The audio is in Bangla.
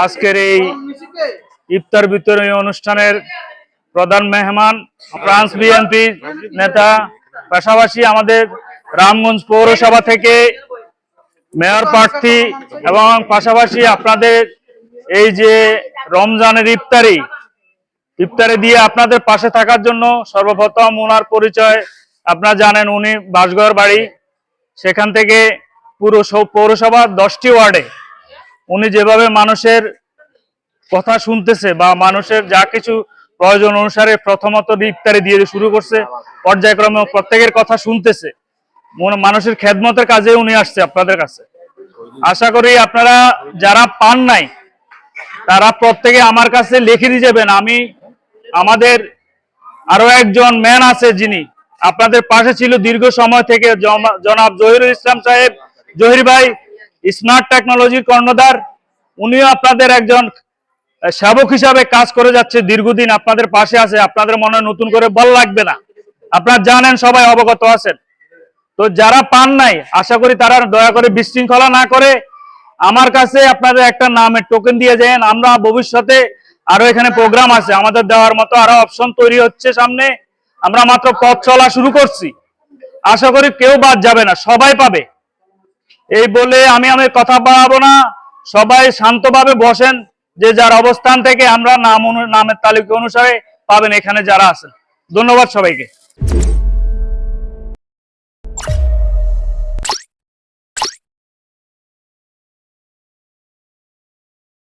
আজকের এই ইফতার বিতরণী অনুষ্ঠানের প্রধান মেহমান ফ্রান্স বিএনপি নেতা, পাশাপাশি আমাদের রামগঞ্জ পৌরসভা থেকে মেয়র প্রার্থী এবং পাশাপাশি আপনাদের এই যে রমজানের ইফতারে দিয়ে আপনাদের পাশে থাকার জন্য সর্বপ্রথম ওনার পরিচয় আপনারা জানেন। উনি বাসঘর বাড়ি, সেখান থেকে পুরো পৌরসভা 10টি ওয়ার্ডে উনি যেভাবে মানুষের কথা শুনতেছে বা মানুষের যা কিছু প্রয়োজন অনুসারে প্রথমত ইফতারি দিয়ে শুরু করছে, পর্যায়ক্রমে প্রত্যেকের কথা শুনতেছে, মানুষের খেদমতের কাজে উনি আসছে আপনাদের কাছে। আশা করি আপনারা যারা পান নাই তারা প্রত্যেকে আমার কাছে লিখে দিয়ে যাবেন। আমাদের আরো একজন ম্যান আছে যিনি আপনাদের পাশে ছিল দীর্ঘ সময় থেকে, জনাব জহিরুল ইসলাম সাহেব, জহির ভাই, স্মার্ট টেকনোলজির কর্ণধার। উনিও আপনাদের একজন সেবক হিসাবে কাজ করে যাচ্ছে, দীর্ঘদিন আপনাদের পাশে আছে। আপনাদের মনে নতুন করে বল লাগবে না, আপনারা জানেন, সবাই অবগত আছেন। তো যারা পান নাই আশা করি তারা দয়া করে বিশৃঙ্খলা না করে আমার কাছে আপনাদের একটা নামের টোকেন দিয়ে যান। আমরা ভবিষ্যতে আরো এখানে প্রোগ্রাম আছে আমাদের দেওয়ার মতো, আরো অপশন তৈরি হচ্ছে সামনে। আমরা মাত্র পথ চলা শুরু করছি, আশা করি কেউ বাদ যাবে না, সবাই পাবে। এই বলে আমি কথা বাড়াবো না, সবাই শান্তভাবে বসেন, যে যার অবস্থান থেকে আমরা নামের তালিকা অনুসারে পাবেন এখানে যারা আছেন। ধন্যবাদ সবাইকে।